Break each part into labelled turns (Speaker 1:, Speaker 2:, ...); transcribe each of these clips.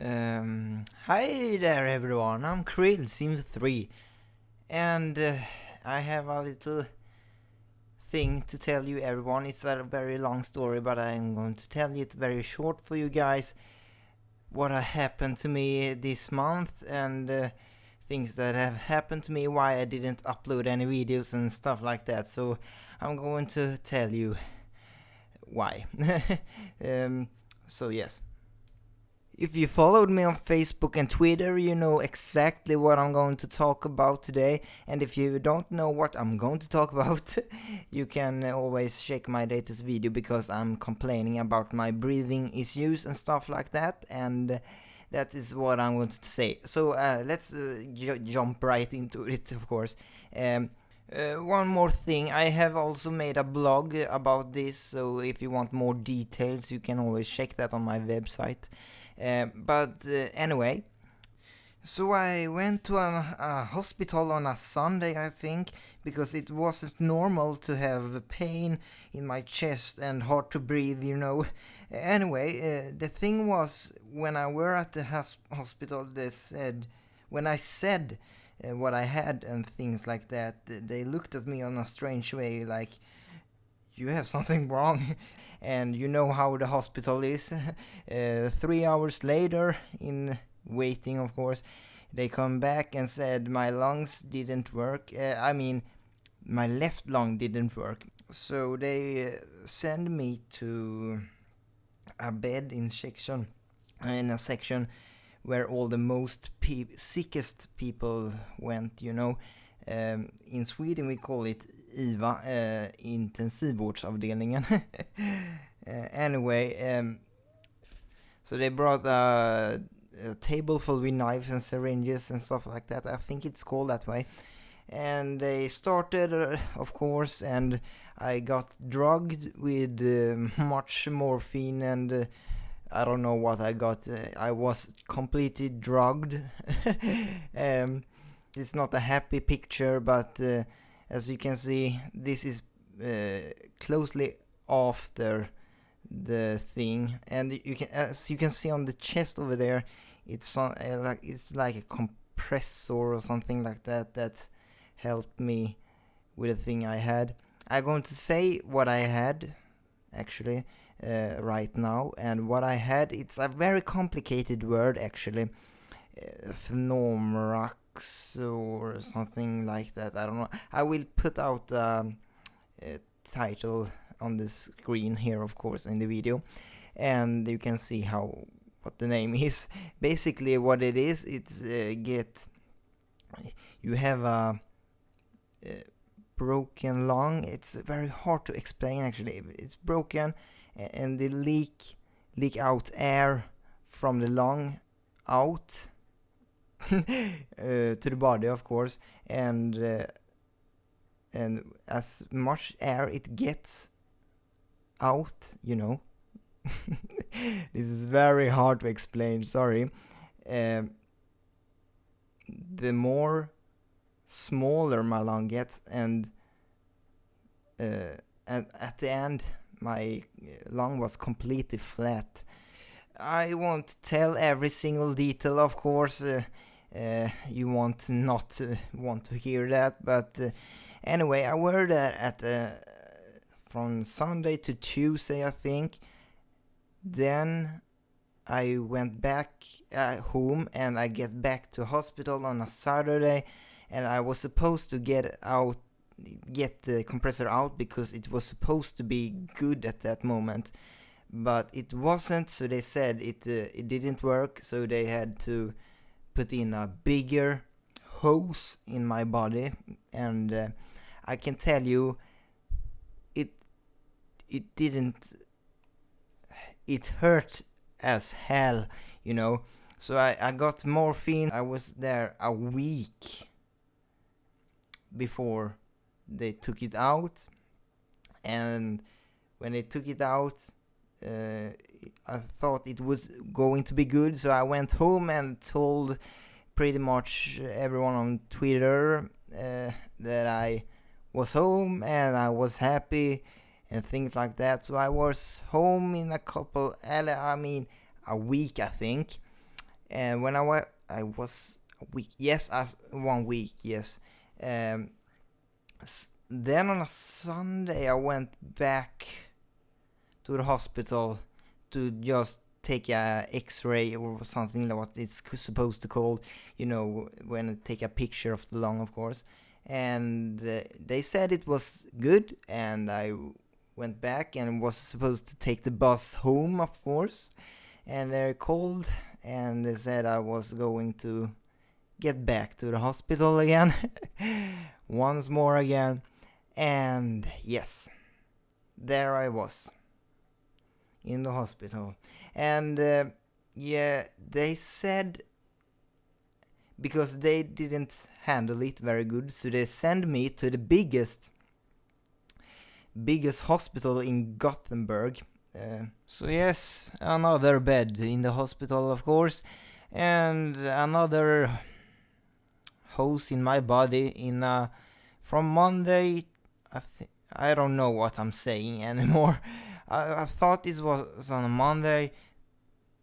Speaker 1: Hi there everyone, I'm Krill, Sims 3, and I have a little thing to tell you everyone. It's a very long story, but I'm going to tell it very short for you guys. What happened to me this month and things that have happened to me, why I didn't upload any videos and stuff like that. So I'm going to tell you why. So yes. If you followed me on Facebook and Twitter, you know exactly what I'm going to talk about today. And if you don't know what I'm going to talk about, you can always check my latest video, because I'm complaining about my breathing issues and stuff like that. And that is what I'm going to say. So let's jump right into it, of course. One more thing, I have also made a blog about this, so if you want more details, you can always check that on my website. But anyway, so I went to a hospital on a Sunday, I think, because it wasn't normal to have pain in my chest and hard to breathe, you know. Anyway, the thing was, when I were at the hospital, they said, when I said what I had and things like that, they looked at me in a strange way, like, you have something wrong. And you know how the hospital is. 3 hours later, in waiting, of course, they come back and said my lungs didn't work. My left lung didn't work. So they send me to a bed in a section where all the most sickest people went, you know. In Sweden we call it IVA, intensivvårdsavdelningen. Anyway, so they brought a table full with knives and syringes and stuff like that. I think it's called that way. And they started, of course, and I got drugged with much morphine and I don't know what I got. I was completely drugged. It's not a happy picture, but as you can see, this is closely after the thing, and as you can see on the chest over there, it's like a compressor or something like that helped me with the thing I had. I'm going to say what I had actually right now, and what I had, it's a very complicated word actually. Pneumonia or something like that. I don't know. I will put out a title on the screen here, of course, in the video, and you can see what the name is. Basically, what it is, it's you have a broken lung. It's very hard to explain actually. It's broken, and they leak out air from the lung out to the body, of course, and as much air it gets out, you know. This is very hard to explain, sorry. The more smaller my lung gets, and at the end my lung was completely flat. I won't tell every single detail, of course. You won't not want to hear that, but anyway, I were there at from Sunday to Tuesday, I think. Then I went back home, and I get back to hospital on a Saturday, and I was supposed to get the compressor out, because it was supposed to be good at that moment, but it wasn't. So they said it didn't work, so they had to put in a bigger hose in my body, and I can tell you, it hurt as hell, you know. So I got morphine. I was there a week before they took it out, and when they took it out, I thought it was going to be good, so I went home and told pretty much everyone on Twitter that I was home and I was happy and things like that. So I was home in a week, I think, And when I was a week, yes, 1 week, yes. Then on a Sunday I went back to the hospital to just take a X-ray or something like what it's supposed to call, when I take a picture of the lung, of course. And they said it was good, and I went back and was supposed to take the bus home, of course. And they called and they said I was going to get back to the hospital again. Once more again. And yes, there I was in the hospital. And they said, because they didn't handle it very good, so they sent me to the biggest hospital in Gothenburg. So yes, another bed in the hospital, of course, and another hose in my body from Monday. I don't know what I'm saying anymore. I thought it was on a Monday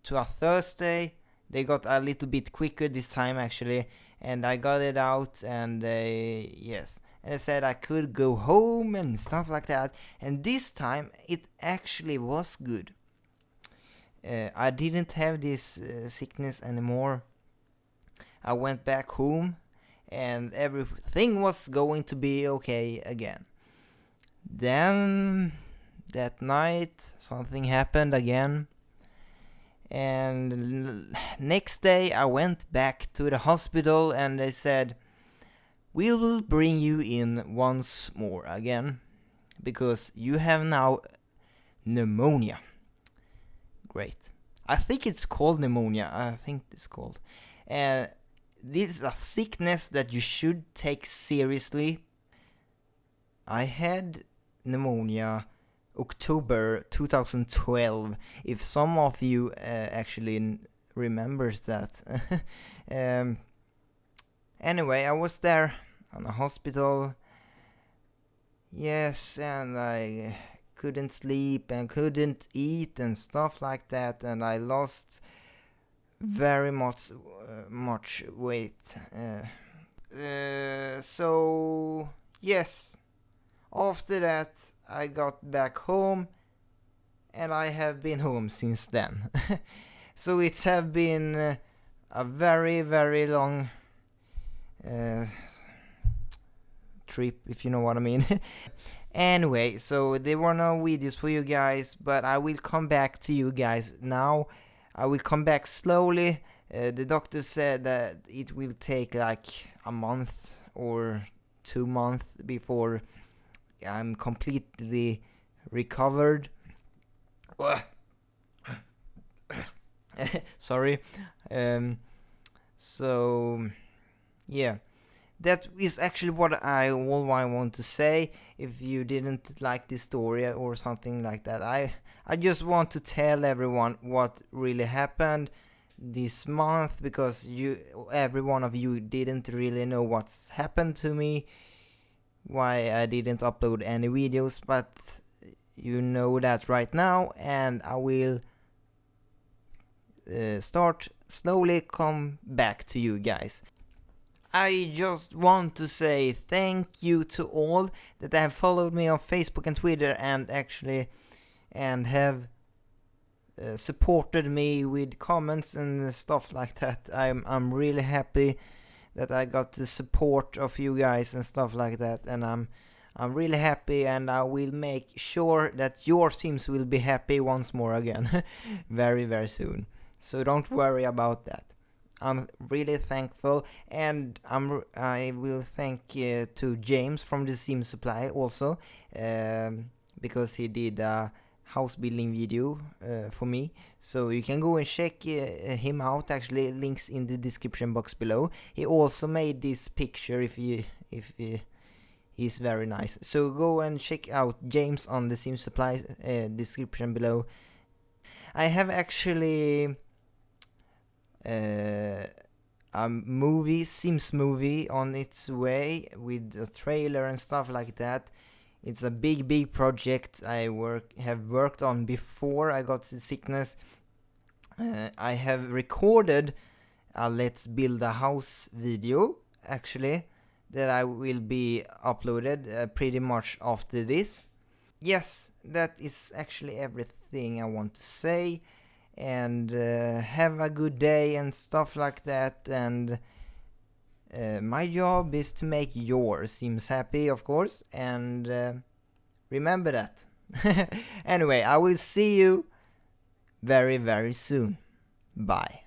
Speaker 1: to a Thursday. They got a little bit quicker this time, actually, and I got it out, and yes. And they said I could go home and stuff like that. And this time, it actually was good. I didn't have this sickness anymore. I went back home, and everything was going to be okay again. Then, that night, something happened again. And next day, I went back to the hospital, and they said, we will bring you in once more again, because you have now pneumonia. Great. I think it's called pneumonia. And this is a sickness that you should take seriously. I had pneumonia October 2012, if some of you actually remembers that. Anyway, I was there on a hospital. Yes, and I couldn't sleep and couldn't eat and stuff like that, and I lost very much weight. So yes, after that I got back home, and I have been home since then. So it have been a very, very long trip, if you know what I mean. Anyway, so there were no videos for you guys, but I will come back to you guys now. I will come back slowly. The doctor said that it will take like a month or 2 months before I'm completely recovered. Sorry. So yeah, that is actually all I want to say. If you didn't like this story or something like that, I just want to tell everyone what really happened this month, because every one of you didn't really know what's happened to me, why I didn't upload any videos, but you know that right now, and I will start slowly come back to you guys. I just want to say thank you to all that have followed me on Facebook and Twitter, and have supported me with comments and stuff like that. I'm really happy that I got the support of you guys and stuff like that, and I'm really happy, and I will make sure that your Sims will be happy once more again very, very soon. So don't worry about that. I'm really thankful, and I will thank to James from Thesimsupply also, because he did a house building video for me. So you can go and check him out. Actually, links in the description box below. He also made this picture. He's very nice. So go and check out James on the Thesimsupply description below. I have actually a Sims movie on its way with a trailer and stuff like that. It's a big project I have worked on before I got the sickness. I have recorded a let's build a house video, actually, that I will be uploaded pretty much after this. Yes, that is actually everything I want to say, and have a good day and stuff like that. And my job is to make your Sims happy, of course, and remember that. Anyway, I will see you very, very soon. Bye.